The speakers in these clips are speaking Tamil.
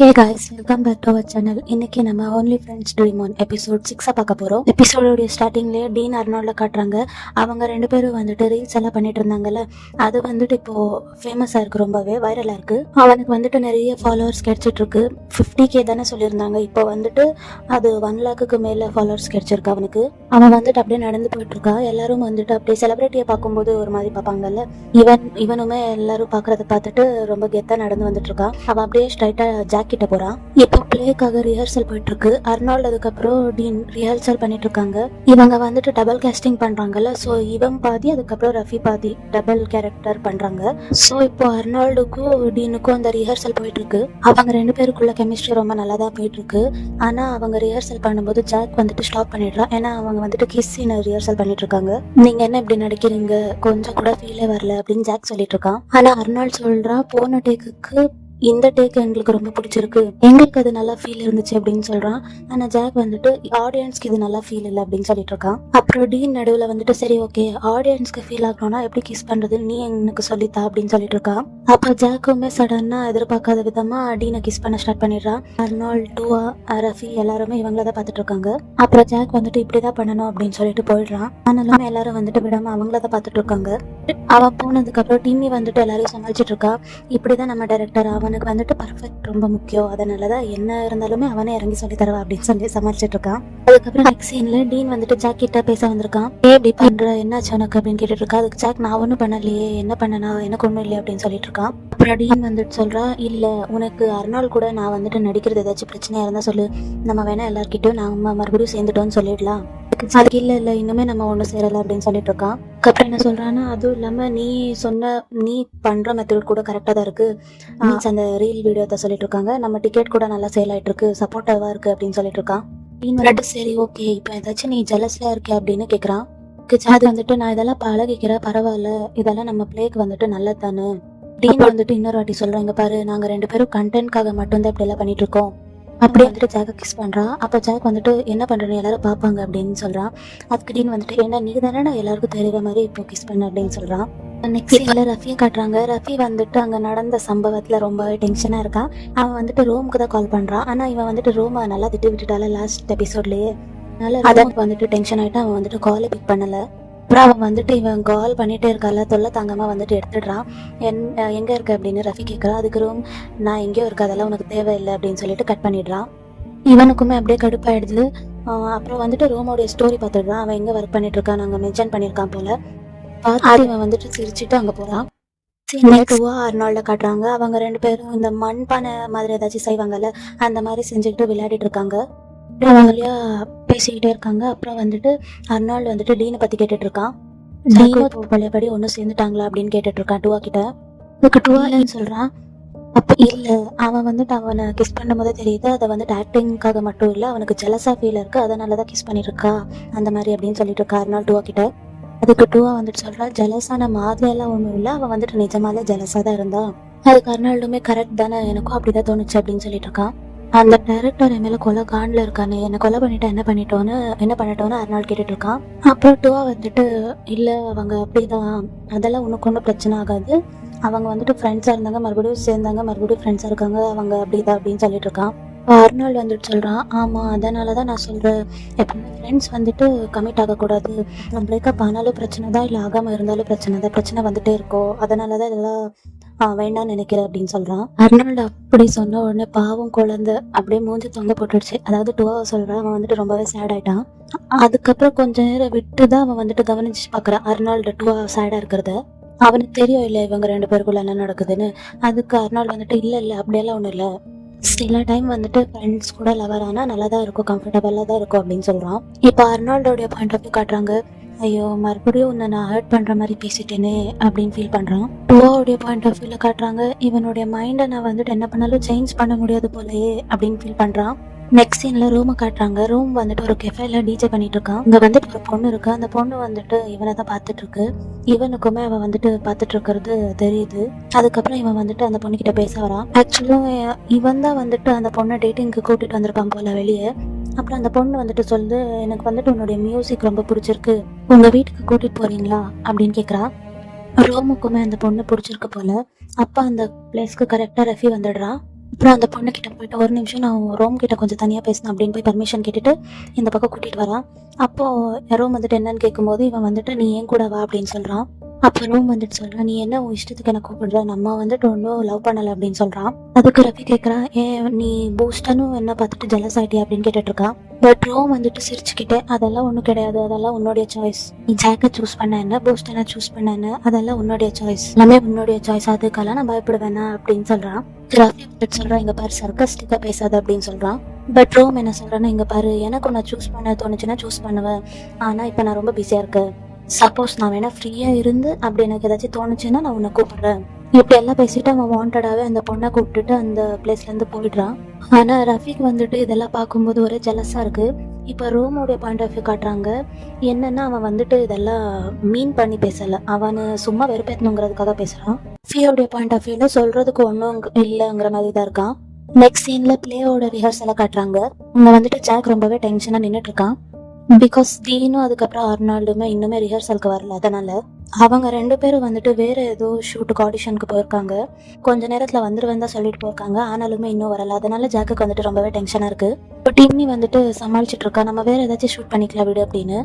Hey guys, welcome back to our channel. இன்னைக்கு நம்ம only friends dream one episode 6 பார்க்க போகிறோம். எபிசோடோடைய ஸ்டார்டிங்லேயே டீன் அர்னால்ட காட்டுறாங்க. அவங்க ரெண்டு பேரும் வந்துட்டு ரீல்ஸ் எல்லாம் பண்ணிட்டு இருந்தாங்கல்ல, அது வந்துட்டு இப்போ ஃபேமஸாக இருக்கு, ரொம்பவே வைரலாக இருக்கு. அவனுக்கு வந்துட்டு நிறைய ஃபாலோவர்ஸ் கிடைச்சிட்டு இருக்கு. 50K தானே சொல்லியிருந்தாங்க, இப்போ வந்துட்டு அது 1 lakhக்கு மேலே ஃபாலோவர்ஸ் கிடைச்சிருக்கு அவனுக்கு. அவன் வந்துட்டு அப்படியே நடந்து போயிட்டு இருக்கா. எல்லாரும் வந்துட்டு அப்படியே செலிபிரிட்டியை பார்க்கும்போது ஒரு மாதிரி பார்ப்பாங்கல்ல, இவனுமே எல்லாரும் பார்க்கறத பார்த்துட்டு ரொம்ப கெத்தா நடந்து வந்துட்டு இருக்கா. அவன் அப்படியே ஸ்ட்ரைட்டா கிட்ட போறான். இப்போ பிளேக்காக ரிஹர்சல் போயிட்டு இருக்கு. அர்னால்ட் அதுக்கப்புறம் டீன் ரிஹர்சல் பண்ணிட்டு இருக்காங்க. இவங்க வந்துட்டு டபுள் கேஸ்டிங் பண்றாங்கல்ல, சோ இவன் பாதி அதுக்கப்புறம் ரஃபி பாதி டபுள் கேரக்டர் பண்றாங்க. சோ இப்போ அர்னால்டுக்கும் டீனுக்கும் அந்த ரிஹர்சல் போயிட்டு இருக்கு. அவங்க ரெண்டு பேருக்குள்ள கெமிஸ்ட்ரி ரொம்ப நல்லா தான் போயிட்டு இருக்கு. ஆனா அவங்க ரிஹர்சல் பண்ணும்போது ஜாக் வந்துட்டு ஸ்டாப் பண்ணிடுறான். ஏன்னா அவங்க வந்துட்டு கிஸ் சீன் ரிஹர்சல் பண்ணிட்டு இருக்காங்க. நீங்க என்ன இப்படி நடிக்கிறீங்க, கொஞ்சம் கூட ஃபீலே வரல அப்படின்னு ஜாக் சொல்லிட்டு இருக்கான். ஆனா அர்னால்ட் சொல்றான், போன டேக்குக்கு இந்த டேக் எங்களுக்கு ரொம்ப பிடிச்சிருக்கு, எங்களுக்கு அது நல்லா ஃபீல் இருந்துச்சு அப்படின்னு சொல்றான். ஆனா ஜாக் வந்துட்டு ஆடியன்ஸ்க்கு இது நல்லா ஃபீல் இல்லை அப்படின்னு சொல்லிட்டு இருக்கான். அப்புறம் டீன் நடுவில் வந்துட்டு சரி ஓகே, ஆடியன்ஸ்க்கு ஃபீல் ஆகணும்னா எப்படி கிஸ் பண்றது நீ எனக்கு சொல்லித்தா அப்படின்னு சொல்லிட்டு இருக்கான். அப்ப ஜாக்குமே சடனா எதிர்பார்க்காத விதமா டீனை கிஸ் பண்ண ஸ்டார்ட் பண்ணிடுறான். அர்னால்ட், டூவா, ரஃபி எல்லாருமே இவங்கள தான் பார்த்துட்டு இருக்காங்க. அப்புறம் ஜாக் வந்துட்டு இப்படிதான் பண்ணணும் அப்படின்னு சொல்லிட்டு போயிடுறான். ஆனாலும் எல்லாரும் வந்துட்டு விடாம அவங்கள தான் பார்த்துட்டு இருக்காங்க. அவன் போனதுக்கு அப்புறம் டிம்மி வந்துட்டு எல்லாரையும் சமாளிச்சுட்டு இருக்கா. இப்படிதான் நம்ம டைரக்டர், அவனுக்கு வந்துட்டு பர்ஃபெக்ட் ரொம்ப முக்கியம், அதனாலதான் என்ன இருந்தாலுமே அவனே இறங்கி சொல்லி தருவா அப்படின்னு சொல்லி சமாளிச்சுட்டு இருக்கான். அதுக்கப்புறம் நெக்ஸ்ட் சீன்ல டீன் வந்துட்டு ஜாக் கிட்ட பேச வந்திருக்கான். எப்படி பண்ற, என்னாச்சு உனக்கு அப்படின்னு கேட்டுட்டு இருக்கா. அதுக்கு ஜாக் நான் ஒன்னும் பண்ணலையே, என்ன பண்ணனா, எனக்கு ஒண்ணும் இல்லையே அப்படின்னு சொல்லிட்டு இருக்கான். அப்புறம் டீன் வந்துட்டு சொல்றா, இல்ல உனக்கு அர்னால்ட் கூட நான் வந்துட்டு நடிக்கிறது ஏதாச்சும் பிரச்சனையா இருந்தா சொல்லு, நம்ம வேணா எல்லார்கிட்டயும் நாம மறுபடியும் சேர்ந்துட்டோம்னு சொல்லிடலாம். அதுக்கு இல்ல இன்னுமே நம்ம ஒண்ணு சேரல அப்படின்னு சொல்லிட்டு இருக்கான். அப்புறம் என்ன சொல்றான்னா, அதுவும் இல்லாம நீ பண்ற மெத்தட் கூட கரெக்டா தான் இருக்கு, மீன்ஸ் அந்த ரீல் வீடியோ தான் சொல்லிட்டு இருக்காங்க, நம்ம டிக்கெட் கூட நல்லா சேல் ஆயிட்டு இருக்கு, சப்போர்ட்டிவா இருக்கு அப்படின்னு சொல்லிட்டு இருக்கான். சரி ஓகே, இப்போ ஏதாச்சும் நீ ஜெலஸ்ல இருக்க அப்படின்னு கேக்குறான். அது வந்துட்டு நான் இதெல்லாம் பழகிக்கிறேன், பரவாயில்ல, இதெல்லாம் நம்ம பிளேக்கு வந்துட்டு நல்லது தானே. டீன் வந்துட்டு இன்னொரு வாட்டி சொல்றாங்க, பாரு நாங்க ரெண்டு பேரும் கண்டென்ட்காக மட்டும்தான் இப்படி எல்லாம் பண்ணிட்டு இருக்கோம் அப்படி வந்துட்டு ஜாக்க கிஸ் பண்றான். அப்ப ஜாக் வந்துட்டு என்ன பண்றேன்னு எல்லாரும் பாப்பாங்க அப்படின்னு சொல்றான். அதுக்கு டீன் வந்துட்டு ஏன்னா நீ தானே எல்லாருக்கும் தெரியுற மாதிரி இப்போ கிஸ் பண்ண அப்படின்னு சொல்றான். நெக்ஸ்ட் சீன்ல ரஃபியை காட்டுறாங்க. ரஃபி வந்துட்டு அங்க நடந்த சம்பவத்துல ரொம்ப டென்ஷனா இருக்கான். அவன் வந்துட்டு ரூமுக்கு தான் கால் பண்றான். ஆனா இவன் வந்துட்டு ரூமை நல்லா திட்டி விட்டுட்டால லாஸ்ட் எபிசோட்லயே, அதனால ரூமுக்கு வந்துட்டு டென்ஷன் ஆயிட்டு அவன் வந்துட்டு காலை பிக் பண்ணல. அப்புறம் அவன் வந்துட்டு இவன் கால் பண்ணிட்டே இருக்கால, தொல்லை தாங்கமா வந்துட்டு எடுத்துடுறான். எங்க இருக்க அப்படின்னு ரஃபி கேட்கறான். அதுக்கு ரூம் நான் எங்கேயோ இருக்கு, அதெல்லாம் உனக்கு தேவையில்லை அப்படின்னு சொல்லிட்டு கட் பண்ணிடுறான். இவனுக்குமே அப்படியே கடுப்பாயிடுது. அப்புறம் வந்துட்டு ரூமோடைய ஸ்டோரி பார்த்துடுறான். அவன் எங்க ஒர்க் பண்ணிட்டு இருக்கான் அங்க மென்ஷன் பண்ணிருக்கான் போல. பார்த்து இவன் வந்துட்டு சிரிச்சுட்டு அங்க போறான். டூவா அர்னால்ட காட்டுறாங்க. அவங்க ரெண்டு பேரும் இந்த மண்பானை மாதிரி ஏதாச்சும் செய்வாங்கல்ல, அந்த மாதிரி செஞ்சுக்கிட்டு விளையாடிட்டு இருக்காங்க. வழியா பேசிக்கிட்டே இருக்காங்க. அப்புறம் வந்துட்டு அர்னால்டு வந்துட்டு டீனை பத்தி கேட்டுட்டு இருக்கான். டீனும் பழையபடி ஒன்னும் சேர்ந்துட்டாங்களா அப்படின்னு கேட்டுட்டு இருக்கான் டூவா கிட்ட. இதுக்கு டூவா இல்லைன்னு சொல்றான். அப்ப இல்ல, அவன் வந்துட்டு அவனை கிஸ் பண்ணும் போதே தெரியுது, அதை வந்துட்டு ஆக்டிங்காக மட்டும் இல்ல, அவனுக்கு ஜெலஸா ஃபீல் இருக்கு, அதனாலதான் கிஸ் பண்ணிருக்கா அந்த மாதிரி அப்படின்னு சொல்லிட்டு இருக்கா அர்னால்டு டூவா கிட்ட. அதுக்கு டூவா வந்துட்டு சொல்றா, ஜெலஸான மாதிரி எல்லாம் ஒண்ணும் இல்ல, அவன் வந்துட்டு நிஜமாலே ஜெலஸா தான் இருந்தா. அதுக்கு அர்னால்டுமே கரெக்ட் தானே, எனக்கும் அப்படிதான் தோணுச்சு அப்படின்னு சொல்லிட்டு இருக்கான். அந்த டைரக்டர் என் மேல கொலை காண்டில் இருக்கானே, என்ன கொலை பண்ணிட்டா என்ன பண்ணிட்டோன்னு அர்னால்டு கேட்டுட்டு இருக்கான். அப்புறம் டூவா வந்துட்டு இல்ல அவங்க அப்படிதான், அதெல்லாம் உனக்கு ஒன்றும் பிரச்சனை ஆகாது, அவங்க வந்துட்டு ஃப்ரெண்ட்ஸா இருந்தாங்க, மறுபடியும் சேர்ந்தாங்க, மறுபடியும் ஃப்ரெண்ட்ஸா இருக்காங்க, அவங்க அப்படிதான் அப்படின்னு சொல்லிட்டு இருக்கான். அர்னால்டு வந்துட்டு சொல்றான், ஆமா அதனாலதான் நான் சொல்றேன், எப்பவுமே ஃப்ரெண்ட்ஸ் வந்துட்டு கமிட் ஆகக்கூடாது, பிரேக்கப் ஆனாலும் பிரச்சனை தான், இல்லை ஆகாம இருந்தாலும் பிரச்சனை தான், பிரச்சனை வந்துட்டே இருக்கோ, அதனாலதான் இதெல்லாம் வேண்டாம்னு நினைக்கிறேன் அப்படின்னு சொல்றான். அர்னால்டு அப்படி சொன்ன உடனே பாவம் குழந்தை அப்படியே மூஞ்சி தொங்க போட்டுடுச்சு. அதாவது டூவா சொல்றான், அவன் வந்துட்டு ரொம்பவே சேட் ஆயிட்டான். அதுக்கப்புறம் கொஞ்ச நேரம் விட்டுதான் அவன் வந்துட்டு கவனிச்சு பாக்குறான் அர்னால்டு டூவா சேடா இருக்கிறத. அவனுக்கு தெரியும் இல்ல இவங்க ரெண்டு பேருக்குள்ள என்ன நடக்குதுன்னு. அதுக்கு அர்னால்டு வந்துட்டு இல்ல அப்படியெல்லாம் ஒண்ணும் இல்ல, சில டைம் வந்துட்டு ஃப்ரெண்ட்ஸ் கூட லவர் ஆனா நல்லா தான் இருக்கும், கம்ஃபர்டபுளா தான் இருக்கும் அப்படின்னு சொல்றான். இப்போ அர்னால்டோடைய பாயிண்ட் ஆஃப் வியூ காட்டுறாங்க. ஐயோ மறுபடியும் உன்னை நான் ஹர்ட் பண்ற மாதிரி பேசிட்டேனே அப்படின்னு ஃபீல் பண்றான். டூவாவுடைய பாயிண்ட் ஆஃப் வியூல காட்டுறாங்க. இவனுடைய மைண்டை நான் வந்துட்டு என்ன பண்ணாலும் சேஞ்ச் பண்ண முடியாது போலயே அப்படின்னு ஃபீல் பண்றான். நெக்ஸ்ட் சீன்ல ரூமை காட்டுறாங்க. ரூம் வந்துட்டு ஒரு கெஃபேல டிஜே பண்ணிட்டு இருக்கான். இங்க வந்துட்டு ஒரு பொண்ணு இருக்கு. அந்த பொண்ணு வந்துட்டு இவனை தான் பாத்துட்டு இருக்கு. இவனுக்குமே அவன் வந்துட்டு பாத்துட்டு இருக்கிறது தெரியுது. அதுக்கப்புறம் இவன் வந்துட்டு அந்த பொண்ணு கிட்ட பேச வரான். ஆக்சுவலும் இவன் தான் வந்துட்டு அந்த பொண்ணை டேட்டிங்க்கு கூட்டிட்டு வந்திருப்பான் போல வெளியே. அப்புறம் அந்த பொண்ணு வந்துட்டு சொல்லுது, எனக்கு வந்துட்டு உன்னுடைய மியூசிக் ரொம்ப பிடிச்சிருக்கு, உங்க வீட்டுக்கு கூட்டிட்டு போறீங்களா அப்படின்னு கேக்குறா. ரோமுக்குமே அந்த பொண்ணு பிடிச்சிருக்கு போல. அப்ப அந்த பிளேஸ்க்கு கரெக்டா ரஃபி வந்துடுறான். அப்புறம் அந்த பொண்ணு கிட்ட போயிட்டு ஒரு நிமிஷம் நான் ரோம் கிட்ட கொஞ்சம் தனியாக பேசணும் அப்படின்னு போய் பர்மிஷன் கேட்டுட்டு இந்த பக்கம் கூட்டிகிட்டு வரான். அப்போது ரோம் வந்துட்டு என்னன்னு கேட்கும்போது இவன் வந்துட்டு நீ ஏன் கூட வா அப்படின்னு சொல்கிறான். அப்போ ரோம் வந்துட்டு சொல்கிறான் நீ என்ன உன் இஷ்டத்துக்கு என்ன கூப்பிடுற, நம்ம வந்துட்டு ஒன்றும் லவ் பண்ணலை அப்படின்னு சொல்கிறான். அதுக்கு ரவி கேட்குறான் ஏன் நீ பூஸ்டனும் என்ன பார்த்துட்டு ஜெலஸ் ஆகிட்டியா அப்படின்னு கேட்டுட்ருக்கான். பட் ரோம் வந்துட்டு சிரிச்சுக்கிட்டே அதெல்லாம் ஒன்றும் கிடையாது, அதெல்லாம் உன்னுடைய சாய்ஸ், நீ ஜாக்கை சூஸ் பண்ண என்ன பூஸ்டனை சூஸ் பண்ண என்ன, அதெல்லாம் உன்னுடைய சாய்ஸ், எல்லாமே உன்னுடைய சாய்ஸ், அதுக்கெல்லாம் நான் பயப்படுவேனா அப்படின்னு சொல்கிறான். ரவி வந்துட்டு சொல்கிறான் இங்கே பாரு சர்க்கஸ்டிக்காக பேசாது அப்படின்னு சொல்கிறான். பட் ரோம் என்ன சொல்கிறேன்னா இங்கே பாரு எனக்கு உன்னை சூஸ் பண்ண தோணுச்சுன்னா சூஸ் பண்ணுவேன், ஆனால் இப்போ நான் ரொம்ப பிஸியாக இருக்கேன், சப்போஸ் நான் வேணா ஃப்ரீயாக இருந்து அப்படி எனக்கு ஏதாச்சும் தோணுச்சுன்னா நான் உன்னை கூப்பிடுறேன். இப்படி எல்லாம் பேசிட்டு அவன் வாண்டடாகவே அந்த பொண்ணை கூப்பிட்டுட்டு அந்த பிளேஸ்லேருந்து போயிடுறான். ஆனால் ரஃபிக் வந்துட்டு இதெல்லாம் பார்க்கும்போது ஒரே ஜெலஸாக இருக்குது. இப்போ ரோமோடைய பாயிண்ட் ஆஃப் வியூ காட்டுறாங்க. என்னன்னா அவன் வந்துட்டு இதெல்லாம் மீன் பண்ணி பேசலை, அவனை சும்மா வெறுப்பேற்றணுங்கிறதுக்காக பேசுகிறான். ரஃபியோடைய பாயிண்ட் ஆஃப் வியூவில் சொல்கிறதுக்கு ஒன்றும் இல்லைங்கிற மாதிரி தான் இருக்கான். நெக்ஸ்ட் சீனில் பிளேயோட ரிஹர்சலை காட்டுறாங்க. இங்கே வந்துட்டு ஜாக் ரொம்பவே டென்ஷனாக நின்றுட்டு இருக்கான். பிகாஸ் டீனும் அதுக்கப்புறம் அர்னால்டுமே இன்னுமே ரிஹர்சலுக்கு வரல, அதனால அவங்க 2 பேரும் வந்துட்டு வேற ஏதோ ஷூட்டுக்கு ஆடிஷனுக்கு போயிருக்காங்க. கொஞ்ச நேரத்தில் வந்துருவேன் தான் சொல்லிட்டு போயிருக்காங்க, ஆனாலுமே இன்னும் வரல. அதனால ஜாக்குக்கு வந்துட்டு ரொம்பவே டென்ஷனாக இருக்கு. இப்போ டிம்மி வந்துட்டு சமாளிச்சுட்டு இருக்கா, நம்ம வேற ஏதாச்சும் ஷூட் பண்ணிக்கலாம் விடு அப்படின்னு.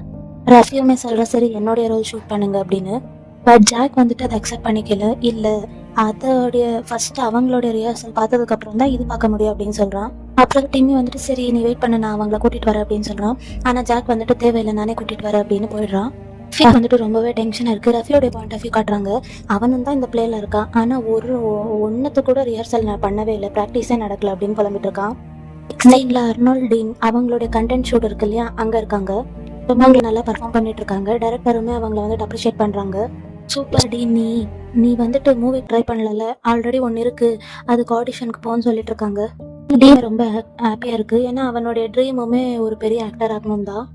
ரஃபியுமே சொல்ற சரி என்னுடைய ரோல் ஷூட் பண்ணுங்க அப்படின்னு. பட் ஜாக் வந்துட்டு அதை அக்செப்ட் பண்ணிக்கல. இல்லை அதோடைய ஃபர்ஸ்ட் அவங்களுடைய ரிஹர்சல் பார்த்ததுக்கு அப்புறம் தான் இது பார்க்க முடியும் அப்படின்னு சொல்றான். அப்புறம் டிம்மி வந்துட்டு சரி நீ வெயிட் பண்ண நான் அவங்கள கூட்டிட்டு வரேன் அப்படின்னு சொல்றான். ஆனா ஜாக் வந்துட்டு தேவையில்லை நானே கூட்டிட்டு வரேன் அப்படின்னு போயிடுறான். வந்துட்டு ரொம்பவே டென்ஷனா இருக்கு. ரஃபியோடைய பாயிண்ட் ஆஃப் வியூ காட்டுறாங்க. அவனும் தான் இந்த பிளேல இருக்கான், ஆனா ஒன்னத்து கூட ரிஹர்சல் நான் பண்ணவே இல்லை, ப்ராக்டிஸே நடக்கல அப்படின்னு புலம்பிட்டு இருக்கான். நெக்ஸ்ட் அர்னால்ட் டீன் அவங்களுடைய கண்டென்ட் ஷூட் இருக்கு இல்லையா, அங்க இருக்காங்க. அவங்க நல்லா பர்ஃபார்ம் பண்ணிட்டு இருக்காங்க. டைரக்டருமே அவங்கள வந்துட்டு அப்ரிஷியேட் பண்றாங்க. சூப்பர் டி, நீ வந்துட்டு மூவி ட்ரை பண்ணல, ஆல்ரெடி ஒன்று இருக்கு, அதுக்கு ஆடிஷனுக்கு போன்னு சொல்லிட்டு இருக்காங்க. டி ரொம்ப ஹாப்பியா இருக்கு, ஏன்னா அவனுடைய ட்ரீமுமே ஒரு பெரிய ஆக்டர் ஆகணும் தான்.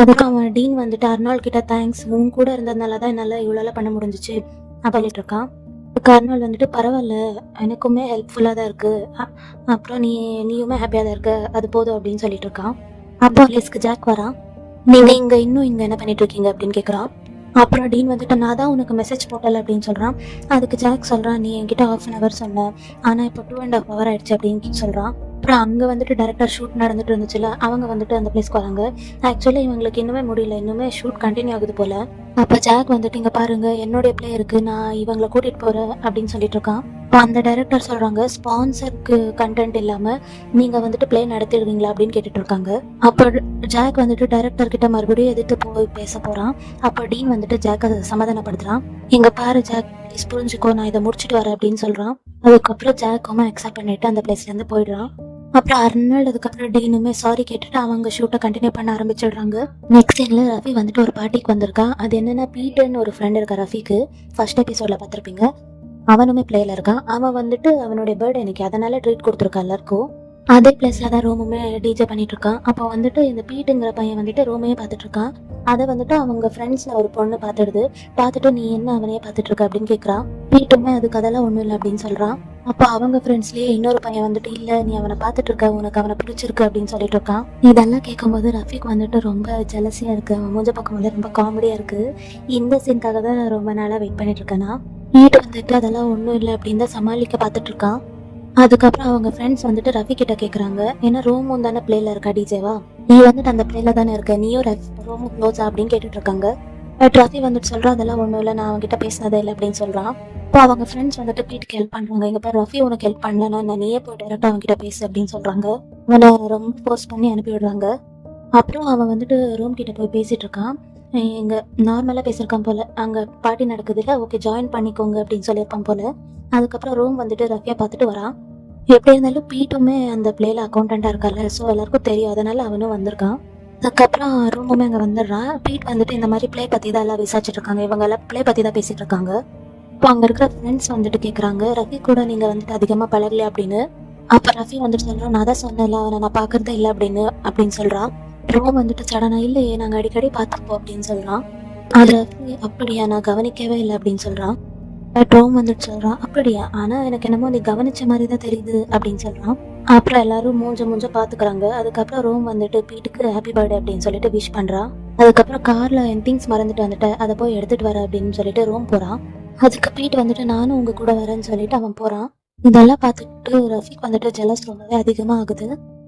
அதுக்கு அவன் டீன் வந்துட்டு அர்னால்ட் கிட்ட தேங்க்ஸ், உன் கூட இருந்ததுனால தான் என்னால் இவ்வளோ பண்ண முடிஞ்சிச்சு அப்படின்ட்டு இருக்கான். அதுக்கு அர்னால்ட் வந்துட்டு பரவாயில்ல எனக்குமே ஹெல்ப்ஃபுல்லாக தான் இருக்கு, அப்புறம் நீயுமே ஹாப்பியாக தான் இருக்க, அது போதும் அப்படின்னு சொல்லிட்டு இருக்கான். அப்போ லிஸ்க்கு ஜாக் வரான். நீங்க இன்னும் இங்க என்ன பண்ணிட்டு இருக்கீங்க அப்படின்னு கேட்குறான். அப்புறம் டீன் வந்துட்டு நான் தான் உனக்கு மெசேஜ் போட்டல அப்படின்னு சொல்கிறான். அதுக்கு ஜாக் சொல்கிறான் நீ என்கிட்ட 1/2 hour சொன்னேன், ஆனால் இப்போ 2.5 hour ஆயிடுச்சு அப்படின்னு சொல்கிறான். அப்புறம் அங்கே வந்துட்டு டைரக்டர் ஷூட் நடந்துட்டு இருந்துச்சுல, அவங்க வந்துட்டு அந்த பிளேஸ்க்கு வராங்க. ஆக்சுவலி இவங்களுக்கு இன்னுமே முடியல, இன்னுமே ஷூட் கண்டினியூ ஆகுது போல. அப்போ ஜாக் வந்துட்டு இங்கே பாருங்க என்னுடைய பிளே இருக்கு, நான் இவங்களை கூட்டிட்டு போறேன் அப்படின்னு சொல்லிட்டு இருக்கான். இப்போ அந்த டைரக்டர் சொல்றாங்க ஸ்பான்சருக்கு கண்டென்ட் இல்லாம நீங்க வந்துட்டு பிளே நடத்திடுவீங்களா அப்படின்னு கேட்டுட்டு இருக்காங்க. அப்போ ஜாக் வந்துட்டு டைரக்டர் கிட்ட மறுபடியும் எதிர்த்து போய் பேச போறான். அப்போ டீன் வந்துட்டு ஜாக் அதை சமாதானப்படுத்துறான். இங்க பாரு ஜாக் ப்ளீஸ் புரிஞ்சுக்கோ, நான் இதை முடிச்சுட்டு வரேன் அப்படின்னு சொல்றான். அதுக்கப்புறம் ஜாக்குமே அக்செப்ட் பண்ணிட்டு அந்த பிளேஸ்ல இருந்து போயிடுறான். அப்புறம் அர்னால்ட் அதுக்கப்புறம் டீனுமே சாரி கேட்டுட்டு அவங்க ஷூட்டை கண்டினியூ பண்ண ஆரம்பிச்சிடுறாங்க. நெக்ஸ்ட் சீன்ல ரஃபி வந்துட்டு ஒரு பார்ட்டிக்கு வந்திருக்கான். அது என்னன்னா பீட்டர்னு ஒரு ஃப்ரெண்ட் இருக்கா ரஃபிக்கு, ஃபர்ஸ்ட் எபிசோட்ல பார்த்துருப்பீங்க. அவனுமே பிளேல இருக்கான். அவன் வந்துட்டு அவனுடைய பர்த்டே இன்னைக்கு, அதனால ட்ரீட் கொடுத்துருக்கான் எல்லாருக்கும். அதே பிளேஸ்ல தான் ரோமுமே டிஜே பண்ணிட்டு இருக்கான். அப்போ வந்துட்டு இந்த பீட்டுங்கிற பையன் வந்துட்டு ரோமையே பார்த்துட்டு இருக்கான். அதை வந்துட்டு அவங்க ஃப்ரெண்ட்ஸ்ல ஒரு பொண்ணு பார்த்துட்டு நீ என்ன அவனையே பார்த்துட்டு இருக்க அப்படின்னு கேட்குறான். பீட்டுமே அதுக்கு அதெல்லாம் ஒன்றும் இல்லை அப்படின்னு சொல்றான். அப்போ அவங்க ஃப்ரெண்ட்ஸ்லயே இன்னொரு பையன் வந்துட்டு இல்லை நீ அவனை பார்த்துட்டு இருக்க, உனக்கு அவனை பிடிச்சிருக்கு அப்படின்னு சொல்லிட்டு இருக்கான். இதெல்லாம் கேட்கும்போது ரஃபிக் வந்துட்டு ரொம்ப ஜெலசியா இருக்கு. அவன் மூஞ்ச பக்கம் வந்து ரொம்ப காமெடியா இருக்கு. இந்த சீனுக்காக தான் நான் ரொம்ப நாளா வெயிட் பண்ணிட்டு இருக்கேன்னா. வீட்டு வந்துட்டு அதெல்லாம் ஒன்றும் இல்லை அப்படின்னு தான் சமாளிக்க பார்த்துட்டு இருக்கான். அதுக்கப்புறம் அவங்க ஃப்ரெண்ட்ஸ் வந்துட்டு ரஃபி கிட்ட கேட்குறாங்க, ஏன்னா ரோமும் தானே பிளேல இருக்கா டிஜேவா, நீ வந்துட்டு அந்த பிளேல தானே இருக்க, நீயும் ரோமு க்ளோஸா அப்படின்னு கேட்டுட்டு இருக்காங்க. பட் ரஃபி வந்துட்டு சொல்றான் அதெல்லாம் ஒன்றும் இல்லை, நான் அவங்ககிட்ட பேசினதே இல்லை அப்படின்னு சொல்றான். இப்போ அவங்க ஃப்ரெண்ட்ஸ் வந்துட்டு பீட்டுக்கு ஹெல்ப் பண்றாங்க. இங்க பாரு ரஃபி உனக்கு ஹெல்ப் பண்ணலன்னா நான் நீயே போய் டேரக்டா அவங்ககிட்ட பேசு அப்படின்னு சொல்றாங்க. அவனை ரொம்ப ஃபோர்ஸ் பண்ணி அனுப்பி விடுறாங்க. அப்புறம் அவன் வந்துட்டு ரூம் கிட்ட போய் பேசிட்டு இருக்கான். இங்க நார்மலா பேசியிருக்கான் போல, அங்க பார்ட்டி நடக்குது இல்லை, ஓகே ஜாயின் பண்ணிக்கோங்க அப்படின்னு சொல்லியிருப்பான் போல. அதுக்கப்புறம் ரூம் வந்துட்டு ரஃபியா பார்த்துட்டு வரான். எப்படி இருந்தாலும் பீட்டுமே அந்த பிளேல அக்கௌண்டண்டா இருக்கால, ஸோ எல்லாருக்கும் தெரியும், அதனால அவனும் வந்திருக்கான். அதுக்கப்புறம் ரூமுமே அங்கே வந்துடுறான். பீட் வந்துட்டு இந்த மாதிரி பிளே பற்றி தான் எல்லாம் விசாரிச்சுட்டு இருக்காங்க. இவங்க எல்லாம் பிளே பற்றி தான் பேசிட்டு இருக்காங்க. இப்போ அங்கே இருக்கிற ஃப்ரெண்ட்ஸ் வந்துட்டு கேட்குறாங்க ரஃபி கூட நீங்கள் வந்துட்டு அதிகமாக பழகலையா அப்படின்னு. அப்போ ரஃபி வந்துட்டு சொல்கிறான் நான் தான் சொன்னேன்ல அவனை நான் பார்க்கறதே இல்லை அப்படின்னு சொல்கிறான். ரூம் வந்துட்டு சடனா இல்லையே நாங்கள் அடிக்கடி பார்த்துப்போம் அப்படின்னு சொல்கிறான். அது ரஃபி அப்படியா நான் கவனிக்கவே இல்லை அப்படின்னு சொல்கிறான். ரோம் வந்துட்டு சொல்கிறான் அப்படியா, ஆனால் எனக்கு என்னமோ நீ கவனிச்ச மாதிரி தான் தெரியுது அப்படின்னு சொல்கிறான். அப்புறம் எல்லாரும் மூஞ்ச பார்த்துக்கிறாங்க. அதுக்கப்புறம் ரோம் வந்துட்டு பீட்டுக்கு ஹாப்பி பர்த்டே அப்படின்னு சொல்லிட்டு விஷ் பண்ணுறான். அதுக்கப்புறம் காரில் என் திங்ஸ் மறந்துட்டு வந்துட்டேன், அதை போய் எடுத்துகிட்டு வர அப்படின்னு சொல்லிட்டு ரோம் போகிறான். அதுக்கு பீட் வந்துட்டு நானும் உங்கள் கூட வரேன்னு சொல்லிட்டு அவன் போகிறான். இதெல்லாம் பார்த்துட்டு ரஃபிக் வந்துட்டு ஜெலஸ் ரொம்பவே அதிகமா ஆகுது.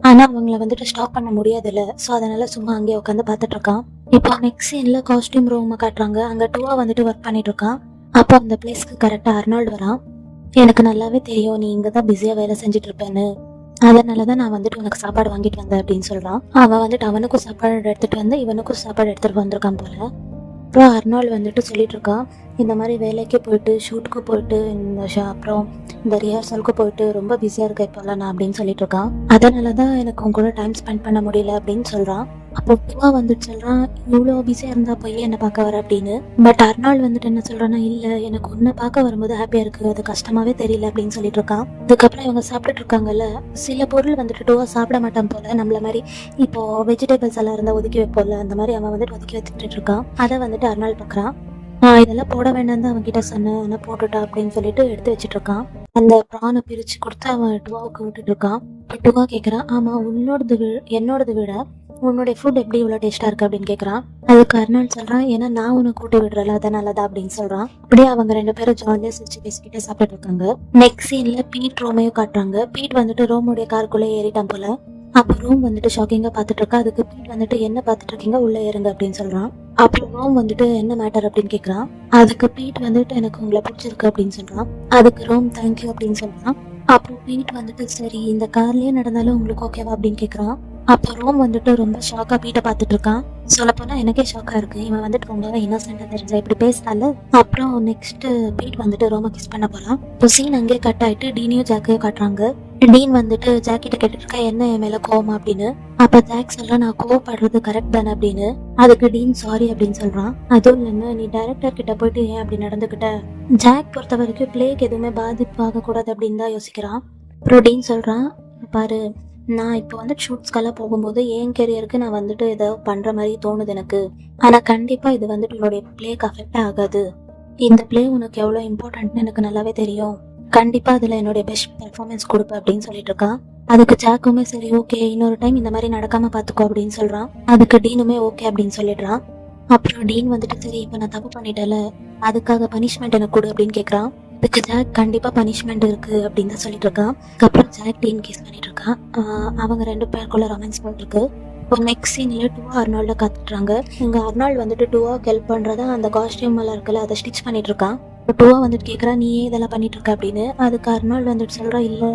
ஆனா அவங்கள வந்துட்டு ஸ்டாப் பண்ண முடியாதுல்ல. ஸோ அதனால சும்மா அங்கேயே உட்காந்து பார்த்துட்டு இருக்கான். இப்போ நெக்ஸ்ட் சீன்ல காஸ்டியூம் ரூம் காட்டுறாங்க. அங்க டூவா வந்துட்டு ஒர்க் பண்ணிட்டு இருக்கான். அப்போ அந்த பிளேஸ்க்கு கரெக்டா அர்னால்டு வரான். எனக்கு நல்லாவே தெரியும் நீ இங்க தான் பிஸியா வேலை செஞ்சுட்டு இருப்பேன்னு, அதனாலதான் நான் வந்துட்டு உனக்கு சாப்பாடு வாங்கிட்டு வந்தேன் அப்படின்னு சொல்றான். அவன் வந்துட்டு அவனுக்கும் சாப்பாடு எடுத்துட்டு வந்து இவனுக்கும் சாப்பாடு எடுத்துட்டு வந்திருக்கான் போல. அப்புறம் அர்னால்டு வந்துட்டு சொல்லிட்டு இருக்கான், இந்த மாதிரி வேலைக்கு போயிட்டு ஷூட்டுக்கு போயிட்டு அப்புறம் இந்த ரிஹர்சலுக்கு போயிட்டு ரொம்ப பிஸியா இருக்க இப்போல்லாம் நான் அப்படின்னு சொல்லிட்டு இருக்கான். அதனாலதான் எனக்கு உங்க கூட டைம் ஸ்பெண்ட் பண்ண முடியல அப்படின்னு சொல்றான். அப்போ பூவா வந்துட்டு சொல்றான், இவ்வளோ பிஸியா இருந்தா போய் என்ன பார்க்க வர அப்படின்னு. பட் அர்னால்டு வந்துட்டு என்ன சொல்றான்னா, இல்ல எனக்கு உன்னை பார்க்க வரும்போது ஹாப்பியா இருக்கு, அது கஷ்டமாவே தெரியல அப்படின்னு சொல்லிட்டு இருக்கான். அதுக்கப்புறம் இவங்க சாப்பிட்டுட்டு இருக்காங்கல்ல, சில பொருள் வந்துட்டு டூவா சாப்பிட மாட்டான் போல. நம்மள மாதிரி இப்போ வெஜிடபிள்ஸ் எல்லாம் இருந்தா ஒதுக்கி வைப்போம்ல, அந்த மாதிரி அவன் வந்துட்டு ஒதுக்கி வச்சுட்டு இருக்கான். அதை வந்துட்டு அர்னால்டு பார்க்கறான். இதெல்லாம் போட வேண்டாம் தான் அவன் கிட்ட சொன்னேன், ஆனா போட்டுட்டா அப்படின்னு சொல்லிட்டு எடுத்து வச்சுட்டு இருக்கான். அந்த ப்ரானை பிரிச்சு கொடுத்து அவன் டுவாவுக்கு விட்டுட்டு இருக்கான். இப்போ டுவா கேட்கறான், ஆமா என்னோடது விட உன்னுடைய ஃபுட் எப்படி இவ்வளோ டேஸ்டா இருக்கு அப்படின்னு கேட்கறான். அதுக்கு அர்னால்டு சொல்றான், ஏன்னா நான் உன்னை கூட்டி விடுறல அதனாலதான் அப்படின்னு சொல்றான். அப்படியே அவங்க ரெண்டு பேரும் ஜாலியா சிரிச்சு பேசிக்கிட்டே சாப்பிட்டு இருக்காங்க. நெக்ஸ்ட் சீன்ல பீட் ரோமையும் காட்டுறாங்க. பீட் வந்துட்டு ரோமுடைய காருக்குள்ளே ஏறிட்டான் போல. அப்போ ரோம் வந்துட்டு ஷாக்கிங்கா பார்த்துட்டு இருக்கா. அதுக்கு பீட் வந்துட்டு என்ன பார்த்துட்டு இருக்கீங்க, உள்ள ஏறுங்க அப்படின்னு சொல்றான். அப்புறம் ரோம் வந்துட்டு என்ன மேட்டர் அப்படின்னு கேட்கறான். அதுக்கு பீட் வந்துட்டு எனக்கு உங்களை பிடிச்சிருக்கு அப்படின்னு சொல்றான். அதுக்கு ரோம் தேங்க்யூ அப்படின்னு சொல்றான். அப்புறம் பீட் வந்துட்டு சரி இந்த கார்லயே நடந்தாலும் உங்களுக்கு ஓகேவா அப்படின்னு கேட்கறான். அப்போ ரோம் வந்துட்டு ரொம்ப ஷாக்கா பீட்டை பார்த்துட்டு இருக்கான். சொல்லப்போனா எனக்கே ஷாக்கா இருக்கு, இவன் வந்துட்டு ரொம்பவே இன்னோசென்டா தெரிஞ்சா இப்படி பேசினால. அப்புறம் நெக்ஸ்ட் பீட் வந்துட்டு ரோம கிஸ் பண்ண போறான். இப்போ சீன் அங்கேயே கட் ஆயிட்டு டீனையும் ஜாக்கையும் காட்டுறாங்க. டீன் வந்துட்டு ஜாக்கிட்ட கேட்டுட்டு இருக்கா, என்ன என் மேல கோவமா அப்படின்னு. அப்ப ஜாக் சொல்றான், நான் கோவப்படுறது கரெக்ட் தானே அப்படின்னு. அதுக்கு டீன் சாரி அப்படின்னு சொல்றான். அதுவும் இல்லாம நீ டைரக்டர் கிட்ட போயிட்டு ஏன் அப்படி நடந்துக்கிட்ட. ஜாக் பொறுத்த வரைக்கும் பிளேக்கு எதுவுமே பாதிப்பு ஆக கூடாது அப்படின்னு தான் யோசிக்கிறான். அப்புறம் டீன் சொல்றான், பாரு நான் இப்போ வந்து ஷூட்ஸ்க்கெல்லாம் போகும்போது என் கெரியருக்கு நான் வந்துட்டு ஏதோ பண்ற மாதிரி தோணுது எனக்கு. ஆனா கண்டிப்பா இது வந்துட்டு உன்னுடைய பிளேக்கு அஃபெக்ட் ஆகாது. இந்த பிளே உனக்கு எவ்வளவு இம்பார்ட்டன்ட்னு எனக்கு நல்லாவே தெரியும். கண்டிப்பா அதுல என்னுடைய பெஸ்ட் பெர்ஃபார்மன்ஸ் கொடுப்பேன் அப்படின்னு சொல்லிட்டு இருக்கான். அதுக்கு ஜாக்குமே சரி ஓகே இன்னொரு டைம் இந்த மாதிரி நடக்காம பாத்துக்கோ அப்படின்னு சொல்றான். அதுக்கு டீனுமே ஓகே அப்படின்னு சொல்லிடுறான். அப்புறம் டீன் வந்துட்டு சரி இப்ப நான் தப்பு பண்ணிட்டேல, அதுக்காக பனிஷ்மெண்ட் எனக்கு கொடு அப்படின்னு கேக்குறான். அதுக்கு ஜாக் கண்டிப்பா பனிஷ்மெண்ட் இருக்கு அப்படின்னு தான் சொல்லிட்டு இருக்கான். அதுக்கப்புறம் ஜாக் டீன் கேஸ் பண்ணிட்டு இருக்கான். அவங்க ரெண்டு பேருக்குள்ள ரொமான்ஸ் போயிட்டு இருக்கு. இப்போ நெக்ஸ்ட் சீன்ல டூவா அர்னால்ட காத்துட்றாங்க. இங்க அர்னால்டு வந்துட்டு டூவாக்கு ஹெல்ப் பண்றதா அந்த காஸ்டியூம் எல்லாம் இருக்குல்ல அதை ஸ்டிச் பண்ணிட்டு இருக்கான். இப்போ டூவா வந்துட்டு கேட்குறா, நீ ஏன் இதெல்லாம் பண்ணிட்டு இருக்க அப்படின்னு. அதுக்கு அர்னால்டு வந்துட்டு சொல்றா, இல்லை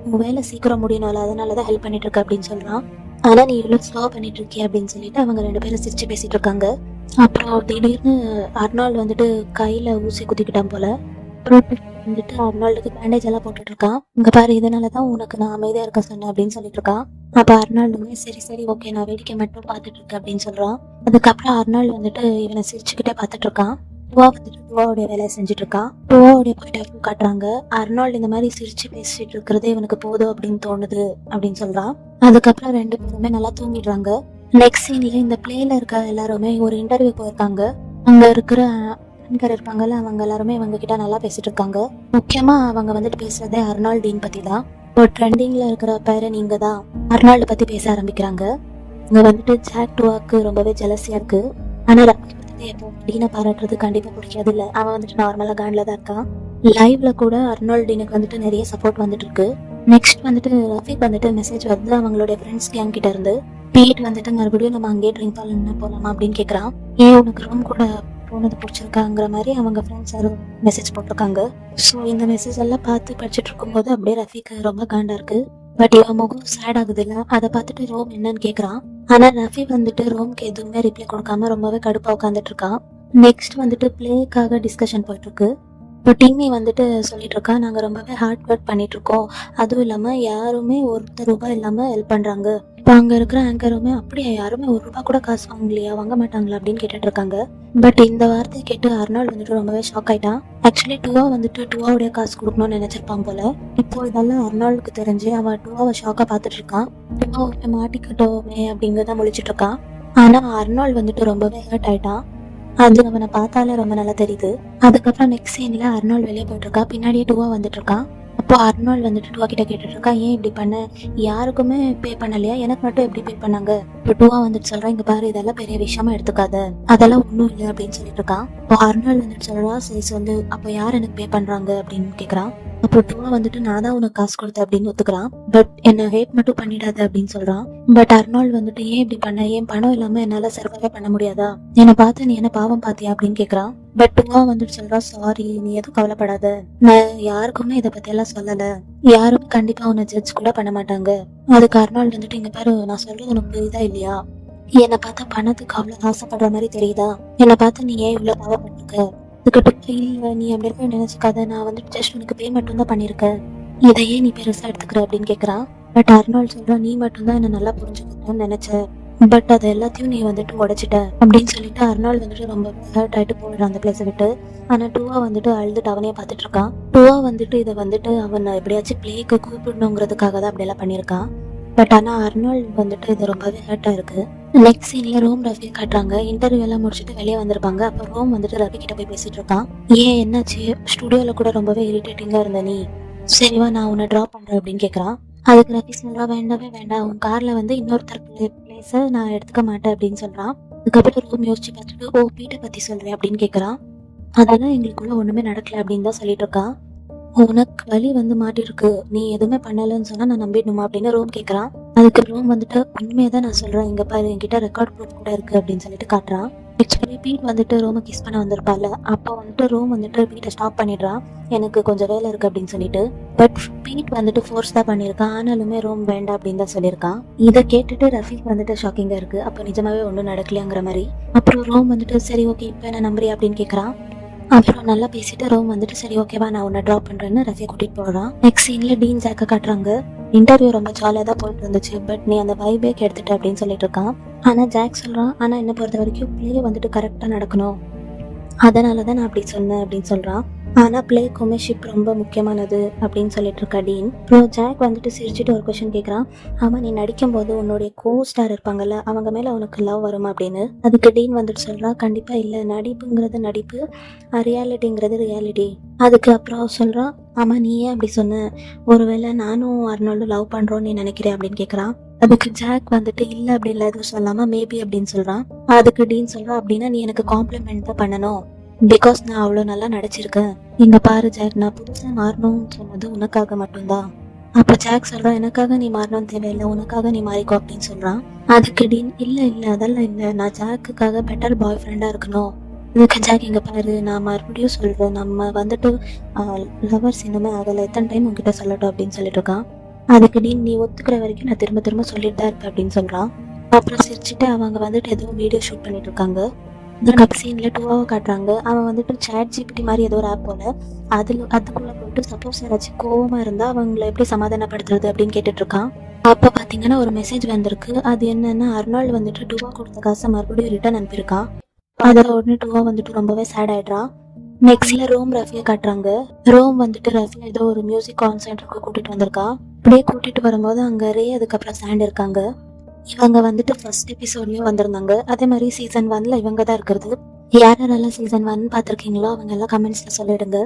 உங்க வேலை சீக்கிரம் முடியணும்ல அதனாலதான் ஹெல்ப் பண்ணிட்டு இருக்க அப்படின்னு சொல்றான். ஆனா நீ இவ்வளவு ஸ்லோ பண்ணிட்டு இருக்கிய அப்படின்னு சொல்லிட்டு அவங்க ரெண்டு பேரும் சிரிச்சு பேசிட்டு இருக்காங்க. அப்புறம் திடீர்னு அர்னால்டு வந்துட்டு கையில ஊசி குத்திக்கிட்டான் போல. அப்புறம் வந்துட்டு அர்னால்டுக்கு பேண்டேஜ் எல்லாம் போட்டுட்டு இருக்கான். இங்க பாரு இதனாலதான் உனக்கு நான் அமைதியா இருக்க சொன்னேன் அப்படின்னு சொல்லிட்டு இருக்கான். அப்ப அர்னால்டுமே சரி சரி ஓகே நான் வேடிக்கை மட்டும் பார்த்துட்டு இருக்கேன் அப்படின்னு சொல்றான். அதுக்கப்புறம் அர்னால்டு வந்துட்டு இவனை சிரிச்சுக்கிட்டே பார்த்துட்டு இருக்கான். டூவா வந்துட்டு டூவாவுடைய வேலையை செஞ்சுட்டு இருக்கான். டூவாவுடைய பாயிண்ட் ஆஃப் வியூ காட்டுறாங்க. அர்னால்டு இந்த மாதிரி சிரிச்சு பேசிட்டு இருக்கிறதே இவனுக்கு போதும் அப்படின்னு தோணுது அப்படின்னு சொல்றான். அதுக்கப்புறம் ரெண்டு பேருமே நல்லா தூங்கிடுறாங்க. நெக்ஸ்ட் சீன்ல இந்த பிளேல இருக்க எல்லாருமே ஒரு இன்டர்வியூ போயிருக்காங்க. அங்க இருக்கிற ஆங்கர் இருப்பாங்கல்ல அவங்க எல்லாருமே இவங்க கிட்ட நல்லா பேசிட்டு இருக்காங்க. முக்கியமா அவங்க வந்துட்டு பேசுறதே அர்னால்டின் பத்தி தான். இப்போ ட்ரெண்டிங்ல இருக்கிற பேரை நீங்க தான் அர்னால்டு பத்தி பேச ஆரம்பிக்கிறாங்க. இங்க வந்துட்டு ஜாக் டூவாக்கு ரொம்பவே ஜெலசியா இருக்கு. ஆனா ரஃபிக் வந்துட்டு எப்போ டீனை பாராட்டுறது கண்டிப்பா பிடிக்காது இல்ல. அவன் வந்துட்டு நார்மலா காண்ட்ல தான் இருக்கான். லைவ்ல கூட அர்னால்டினுக்கு வந்துட்டு நிறைய சப்போர்ட் வந்துட்டு இருக்கு. நெக்ஸ்ட் வந்துட்டு ரஃபிக் வந்துட்டு மெசேஜ் வந்து அவங்களுடைய ஃப்ரெண்ட்ஸ் கேங் கிட்ட இருந்து பீட் வந்துட்டு மறுபடியும் நம்ம அங்கேயே ட்ரிங்க் பண்ணலாம் போலாமா அப்படின்னு கேட்கறான். ஏன் உனக்கு ரூம் கூட போனது பிடிச்சிருக்காங்கிற மாதிரி அவங்க ஃப்ரெண்ட்ஸ் யாரும் மெசேஜ் போட்டிருக்காங்க. ஸோ இந்த மெசேஜ் எல்லாம் பார்த்து படிச்சுட்டு இருக்கும்போது அப்படியே ரஃபிக் ரொம்ப காண்டா இருக்கு. பட் இவன் முகம் சேட் ஆகுது இல்ல, அதை பார்த்துட்டு ரோம் என்னன்னு கேட்கறான். ஆனா ரஃபி வந்துட்டு ரோம்க்கு எதுவுமே ரிப்ளை கொடுக்காம ரொம்பவே கடுப்பா உட்காந்துட்டு இருக்கான். நெக்ஸ்ட் வந்துட்டு பிளேக்காக டிஸ்கஷன் போயிட்டு இருக்கு. இப்போ டிம்மி வந்துட்டு சொல்லிட்டு இருக்கா, நாங்க ரொம்பவே ஹார்ட் ஒர்க் பண்ணிட்டு இருக்கோம், அதுவும் இல்லாம யாருமே ஒருத்தர் ரூபாய் இல்லாம ஹெல்ப் பண்றாங்க. இப்போ அங்க இருக்கிற ஆங்கருமே அப்படியே யாருமே ஒரு ரூபாய் கூட காசு வாங்கலையா, வாங்க மாட்டாங்களா அப்படின்னு கேட்டுட்டு இருக்காங்க. பட் இந்த வார்த்தையை கேட்டு அர்னால்டு வந்துட்டு ரொம்பவே ஷாக் ஆயிட்டான். ஆக்சுவலி டூவா வந்துட்டு டூவாவுடைய காசு கொடுக்கணும்னு நினைச்சிருப்பான் போல. இப்போ இதெல்லாம் அர்னால்டுக்கு தெரிஞ்சு அவன் டூவாவை ஷாக்கா பார்த்துட்டு இருக்கான். டூவாவை மாட்டிக்கிட்டோமே அப்படிங்கிறத முழிச்சிட்டு இருக்கான். ஆனா அர்னால்டு வந்துட்டு ரொம்பவே ஹர்ட் ஆயிட்டான். அது அவனை பார்த்தாலே ரொம்ப நல்லா தெரியுது. அதுக்கப்புறம் நெக்ஸ்ட் சீன்ல அர்னால்டு வெளியே போயிட்டு இருக்கா. பின்னாடியே டூவா வந்துட்டு இருக்கான். அப்போ அர்னால்டு வந்துட்டு டூவா கிட்ட கேட்டுட்டு இருக்கா, ஏன் இப்படி பண்ண, யாருக்குமே பே பண்ணலையா, எனக்கு மட்டும் எப்படி பே பண்ணாங்க. இப்போ டூவா வந்துட்டு சொல்றான், இங்க பாரு இதெல்லாம் பெரிய விஷயமா எடுத்துக்காத, அதெல்லாம் ஒன்றும் இல்லை அப்படின்னு சொல்லிட்டு இருக்கான். இப்போ அர்னால்டு வந்துட்டு சொல்றா, சரி சொல்லு அப்போ யார் எனக்கு பே பண்றாங்க அப்படின்னு கேட்கறான். அப்புறம் டூவா வந்துட்டு நான் தான் உனக்கு காசு கொடுத்தேன் அப்படின்னு ஒத்துக்கிறான். பட் என்ன ஹேட் மட்டும் பண்ணிடாத அப்படின்னு சொல்றான். பட் அர்னால்ட் வந்துட்டு ஏன் இப்படி பண்ண, ஏன் பணம் இல்லாம என்னால சர்வைவே பண்ண முடியாதா, என்னை பார்த்து நீ என்ன பாவம் பாத்தியா அப்படின்னு கேக்குறான். பட் டூவா வந்துட்டு சொல்றா, சாரி நீ எதுவும் கவலைப்படாத, நான் யாருக்குமே இதை பத்தி எல்லாம் சொல்லல, யாரும் கண்டிப்பா உன்னை ஜட்ஜ் கூட பண்ண மாட்டாங்க. அதுக்கு அர்னால்ட் வந்துட்டு, இங்க பாரு நான் சொல்றது உனக்கு புரியுதா இல்லையா, என்னை பார்த்தா பணத்துக்கு அவ்வளவு ஆசைப்படுற மாதிரி தெரியுதா, என்னை பார்த்து நீ ஏன் இவ்வளவு பாவப்பட்டிருக்க, இதுக்கிட்ட இல்ல நீ அப்படி இருக்க நினைச்சுக்காத, நான் வந்துட்டு ஜஸ்ட் உனக்கு பே மட்டும் தான் பண்ணிருக்கேன், இதையே நீ பெருசா எடுத்துக்கிற அப்படின்னு கேக்குறான். பட் அர்னால்ட் சொல்றான், நீ மட்டும்தான் என்ன நல்லா புரிஞ்சுக்கணும்னு நினைச்ச, பட் அதை எல்லாத்தையும் நீ வந்துட்டு உடைச்சிட்ட அப்படின்னு சொல்லிட்டு அர்னால்ட் வந்துட்டு ரொம்ப ஹர்ட் ஆயிட்டு போயிடுறான் அந்த பிளேஸை விட்டு. ஆனா டூவா வந்துட்டு அழுதுட்டு அவனே பார்த்துட்டு இருக்கான். டூவா வந்துட்டு இதை வந்துட்டு அவன் எப்படியாச்சும் பிளேக்கு கூப்பிடணுங்கிறதுக்காக தான் அப்படியெல்லாம் பண்ணியிருக்கான். பட் ஆனா அர்னால்ட் வந்துட்டு இது ரொம்பவே ஹர்ட்டா இருக்கு. நெக்ஸ்ட் சீன்ல ரோம் ரஃபி காட்டுறாங்க. இன்டர்வியூ எல்லாம் முடிச்சுட்டு வெளியே வந்திருப்பாங்க. அப்ப ரோம் வந்துட்டு ரஃபி கிட்ட போய் பேசிட்டு இருக்கான். ஏன் என்னாச்சு, ஸ்டுடியோல கூட ரொம்பவே இரிட்டேட்டிங்கா இருந்த நீ, சரிவா நான் உன்னை ட்ராப் பண்றேன் அப்படின்னு கேக்குறான். அதுக்கு ரஃபி சொல்றா, வேண்டவே வேண்டாம், உன் கார்ல வந்து இன்னொருத்தர் பிளேஸை நான் எடுத்துக்க மாட்டேன் அப்படின்னு சொல்றான். அதுக்கப்புறம் ரோம் யோசிச்சு பார்த்துட்டு, ஓ பீட்டை பத்தி சொல்றேன் அப்படின்னு கேக்குறான். அதெல்லாம் எங்களுக்குள்ள ஒண்ணுமே நடக்கல அப்படின்னு தான் சொல்லிட்டு இருக்கான். உனக்கு வலி வந்து மாட்டிருக்கு, நீ எதுவுமே பண்ணலன்னு சொன்னா நான் நம்பிடணுமா அப்படின்னு ரோம் கேக்குறான். அதுக்கு ரோம் வந்துட்டு, உண்மையை தான் நான் சொல்றேன், இங்க பாரு என்கிட்ட ரெக்கார்ட் ப்ரூஃப் கூட இருக்கு அப்படின்னு சொல்லிட்டு காட்டுறான். ஆக்சுவலி பீட் வந்துட்டு ரோமை கிஸ் பண்ண வந்திருப்பால, அப்போ வந்துட்டு ரோம் வந்துட்டு பீட்டை ஸ்டாப் பண்ணிடுறான், எனக்கு கொஞ்சம் வேலை இருக்கு அப்படின்னு சொல்லிட்டு. பட் பீட் வந்துட்டு ஃபோர்ஸ் தான் பண்ணியிருக்கான். ஆனாலுமே ரோம் வேண்டாம் அப்படின்னு தான் சொல்லியிருக்கான். இதை கேட்டுட்டு ரஃபீக் வந்துட்டு ஷாக்கிங்கா இருக்கு, அப்போ நிஜமாவே ஒன்றும் நடக்கலையாங்கிற மாதிரி. அப்புறம் ரோம் வந்துட்டு, சரி ஓகே இப்போ என்ன நம்புறியா அப்படின்னு கேட்குறான். அப்புறம் நல்லா பேசிட்டு ரோம் வந்துட்டு, சரி ஓகேவா நான் உன்னை ட்ராப் பண்றேன்னு ரஃபியை கூட்டிட்டு போறான். நெக்ஸ்ட் சீன்ல டீன் ஜாக்க காட்டுறாங்க. இன்டர்வியூ ரொம்ப ஜாலியாக தான் போயிட்டு இருந்துச்சு, பட் நீ அந்த வைபே எடுத்துட்ட அப்படின்னு சொல்லிட்டு இருக்கான். ஆனா ஜாக் சொல்றான், ஆனா என்னை பொறுத்த வரைக்கும் பிளே வந்துட்டு கரெக்டா நடக்கணும், அதனாலதான் நான் அப்படி சொன்னேன் அப்படின்னு சொல்றான். ஆனா பிளேக்குமே ஷிப் ரொம்ப முக்கியமானது அப்படின்னு சொல்லிட்டு இருக்கா டீன். அப்புறம் ஜாக் வந்துட்டு சிரிச்சுட்டு ஒரு கொஸ்டின் கேட்கறான், ஆமா நீ நடிக்கும் போது உன்னுடைய கோ ஸ்டார் இருப்பாங்கல்ல, அவங்க மேல உனக்கு லவ் வருமா அப்படின்னு. அதுக்கு டீன் வந்துட்டு சொல்றா, கண்டிப்பா இல்ல, நடிப்புங்கிறது நடிப்பு, ரியாலிட்டிங்கிறது ரியாலிட்டி. அதுக்கு அப்புறம் சொல்றான், ஆமா நீ ஏன் அப்படி சொன்ன, ஒருவேளை நானும் அர்னால்டும் லவ் பண்றோம்னு நீ நினைக்கிறேன் அப்படின்னு கேட்கறான். அதுக்கு ஜாக் வந்துட்டு, இல்ல அப்படி இல்ல எதுவும் சொல்லாம மேபி அப்படின்னு சொல்றான். அதுக்கு டீன் சொல்றான், அப்படின்னா நீ எனக்கு காம்ப்ளிமெண்ட் தான் பண்ணணும், பிகாஸ் நான் அவ்வளோ நல்லா நடிச்சிருக்கேன். இங்க பாரு ஜாக், நான் புதுசா மாறணும்னு சொன்னது உனக்காக மட்டும்தான். அப்ப ஜாக் சொல்றான், எனக்காக நீ மாறணும்னு தேவையில்லை, உனக்காக நீ மாறிக்கோ அப்படின்னு சொல்றான். அதுக்கு டீன், இல்ல இல்ல அதெல்லாம் இல்ல, நான் ஜாக்குக்காக பெட்டர் பாய் ஃப்ரெண்டா இருக்கணும். இதுக்கு ஜாக், இங்க பாரு நான் மறுபடியும் சொல்றேன், நம்ம வந்துட்டு லவர்ஸ் இன்னுமே ஆகல, எத்தனை டைம் உங்ககிட்ட சொல்லட்டும் அப்படின்னு சொல்லிட்டு இருக்கான். அதுக்கு டீன், நீ ஒத்துக்கிற வரைக்கும் நான் திரும்ப திரும்ப சொல்லிட்டு தான் இருப்பேன் அப்படின்னு சொல்றான். அப்புறம் சிரிச்சுட்டு அவங்க வந்துட்டு ஏதோ வீடியோ ஷூட் பண்ணிட்டு இருக்காங்க. இந்த கப் சீன்ல டூவாவை காட்டுறாங்க. அவன் வந்துட்டு சாட் ஜிபிடி மாதிரி ஏதோ ஒரு ஆப் போல, அதுக்குள்ள போயிட்டு சப்போஸ் யாராச்சும் கோவமா இருந்தா அவங்களை எப்படி சமாதானப்படுத்துறது அப்படின்னு கேட்டுட்டு இருக்கான். அப்ப பாத்தீங்கன்னா ஒரு மெசேஜ் வந்திருக்கு. அது என்னன்னா, அர்னால்ட் வந்துட்டு டூவா கொடுத்த காசை மறுபடியும் ரிட்டர்ன் அனுப்பியிருக்கான். அதோட உடனே டூவா வந்துட்டு ரொம்பவே சேட் ஆயிடுறான். நெக்ஸ்ட்ல ரோம் ரஃபியை காட்டுறாங்க. ரோம் வந்துட்டு ரஃபியா ஏதோ ஒரு மியூசிக் கான்சர்ட்டுக்கு கூட்டிட்டு வந்திருக்கா. அப்படியே கூட்டிட்டு வரும்போது அங்க ரே அதுக்கப்புறம் சாண்ட் இருக்காங்க. இவங்க வந்துட்டு ஃபர்ஸ்ட் எபிசோட்லயும் வந்திருந்தாங்க. அதே மாதிரி சீசன் 1ல இவங்க தான் இருக்கிறது. யாரெல்லாம் சீசன் 1 பார்த்துருக்கீங்களோ அவங்க எல்லாம் கமெண்ட்ஸ்ல சொல்லிடுங்க.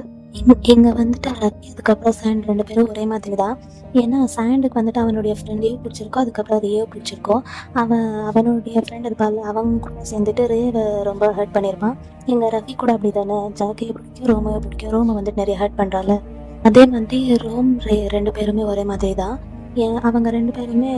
இங்க வந்துட்டு ரஃபி அதுக்கப்புறம் சாண்ட் ரெண்டு பேரும் ஒரே மாதிரி தான். ஏன்னா சாண்டுக்கு வந்துட்டு அவனுடைய ஃப்ரெண்டையும் பிடிச்சிருக்கோ, அதுக்கப்புறம் ரேயோ பிடிச்சிருக்கோ. அவனுடைய ஃப்ரெண்ட் இருப்பாள், அவங்க கூட சேர்ந்துட்டு ரேவை ரொம்ப ஹர்ட் பண்ணியிருப்பான். எங்க ரஃபி கூட அப்படி தானே, ஜாக்கையை பிடிக்கும், ரோமையை பிடிக்கும், ரோமை வந்துட்டு நிறைய ஹர்ட் பண்றாள். அதே மாதிரி ரோம் ரே ரெண்டு பேருமே ஒரே மாதிரி தான். அவங்க ரெண்டு பேருமே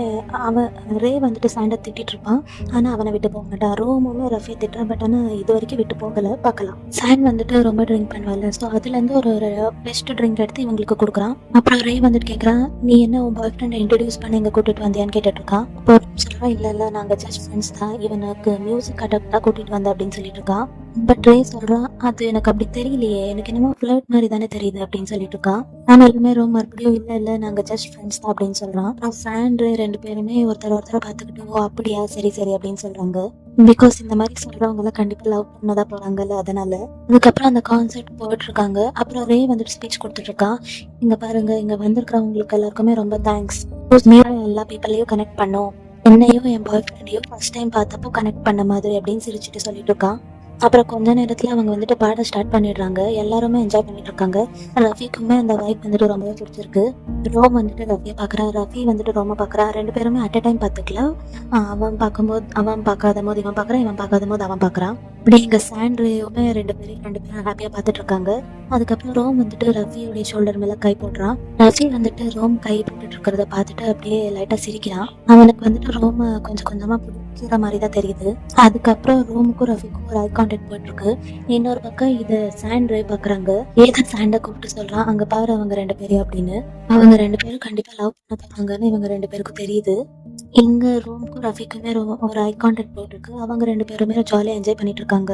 ரே வந்துட்டு சாண்டை திட்டிட்டு இருப்பான், ஆனா அவனை விட்டு போக மாட்டான். ரோமுமே ரஃபியை திட்டுறான், பட் ஆனா இது வரைக்கும் விட்டு போகல. பார்க்கலாம். சாண்ட் வந்துட்டு ரொம்ப ட்ரிங்க் பண்ணுவாள். ஸோ அதுல இருந்து ஒரு பெஸ்ட் ட்ரிங்க் எடுத்து இவங்களுக்கு கொடுக்குறான். அப்புறம் ரே வந்துட்டு கேட்கறான், நீ என்ன உன் பாய் ஃப்ரெண்டை இன்ட்ரடியூஸ் பண்ணி இங்க கூட்டிட்டு வந்தியான்னு கேட்டுட்டு இருக்கான். அப்போ சொல்றான், இல்ல நாங்க ஜஸ்ட் ஃப்ரெண்ட்ஸ் தான், இவனுக்கு மியூசிக் அடாப்டா கூட்டிட்டு வந்த அப்படின்னு சொல்லிட்டு இருக்கான். பட் ரே சொல்றான், அது எனக்கு அப்படி தெரியலையே, எனக்கு என்னமோ ஃபிளர்ட் மாதிரி தானே தெரியுது அப்படின்னு சொல்லிட்டு இருக்கான். ஆனாலுமே ரோம் மறுபடியும் இல்ல நாங்க ஜஸ்ட் ஃப்ரெண்ட்ஸ் தான் அப்படின்னு சொல்றான். அப்புறம் சாண்ட் ரெண்டு பேருமே ஒருத்தரை பார்த்துக்கிட்டு, ஓ அப்படியா சரி சரி அப்படின்னு சொல்றாங்க. பிகாஸ் இந்த மாதிரி சொல்றவங்க எல்லாம் கண்டிப்பா லவ் பண்ணதான் போறாங்கல்ல, அதனால. அதுக்கப்புறம் அந்த கான்சர்ட் போயிட்டு இருக்காங்க. அப்புறம் ரே வந்துட்டு ஸ்பீச் கொடுத்துட்டு இருக்கான். இங்க பாருங்க, இங்க வந்திருக்கிறவங்களுக்கு எல்லாருக்குமே ரொம்ப தேங்க்ஸ், எல்லா பீப்பிளையும் கனெக்ட் பண்ணோம், என்னையும் என் பாய் ஃப்ரெண்டையும் ஃபர்ஸ்ட் டைம் பார்த்தப்போ கனெக்ட் பண்ண மாதிரி அப்படின்னு சிரிச்சுட்டு சொல்லிட்டு இருக்கான். அப்புறம் கொஞ்ச நேரத்துல அவங்க வந்துட்டு பாட ஸ்டார்ட் பண்ணிடுறாங்க. எல்லாருமே என்ஜாய் பண்ணிட்டு இருக்காங்க. ரஃபிக்குமே அந்த வைப் வந்துட்டு ரொம்பவே பிடிச்சிருக்கு. ரோம் வந்துட்டு ரஃபியை பார்க்குறா, ரஃபி வந்துட்டு ரோமை பார்க்குறா. 2 பேருமே அட் அ டைம் பார்த்துக்கல. அவன் பார்க்கும்போது அவன் பார்க்காத போது இவன் பார்க்குறான், இவன் பார்க்காத போது அவன் பார்க்குறான். இப்படி இங்கே சாண்ட்ரியுமே 2 பேரும் ஹாப்பியாக பார்த்துட்டு இருக்காங்க. அதுக்கப்புறம் ரோம் வந்துட்டு ரஃபியோடைய ஷோல்டர் மேலே கை போடுறான். ரஃபி வந்துட்டு ரோம் கை போட்டுட்டு இருக்கிறத பார்த்துட்டு அப்படியே லைட்டாக சிரிக்கிறான். அவனுக்கு வந்துட்டு ரோமை கொஞ்சம் கொஞ்சமாக பிடிக்கிற மாதிரி தான் தெரியுது. அதுக்கப்புறம் ரோமுக்கும் ரஃபிக்கும் ஒரு ஐ கான்டாக்ட் போயிட்டு இருக்கு. இன்னொரு பக்கம் இதை சாண்ட்ரே பார்க்குறாங்க. ஏதோ சாண்டை கூப்பிட்டு சொல்றான், அங்கே பாரு அவங்க 2 பேரையும் அப்படின்னு. அவங்க 2 பேரும் கண்டிப்பாக லவ் பண்ண போறாங்கன்னு இவங்க 2 பேருக்கும் தெரியுது. இங்க ரூமுக்கும் ரஃபிக்குமே ஒரு ஐ கான்டாக்ட் போட்டிருக்கு. அவங்க 2 பேருமே ஜாலியாக என்ஜாய் பண்ணிட்டு இருக்காங்க.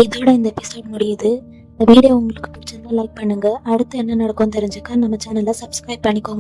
இதோட இந்த எபிசோட் முடியுது. இந்த வீடியோ உங்களுக்கு பிடிச்சிருந்தா லைக் பண்ணுங்க. அடுத்து என்ன நடக்கும்னு தெரிஞ்சுக்க நம்ம சேனலை சப்ஸ்கிரைப் பண்ணிக்கோங்க.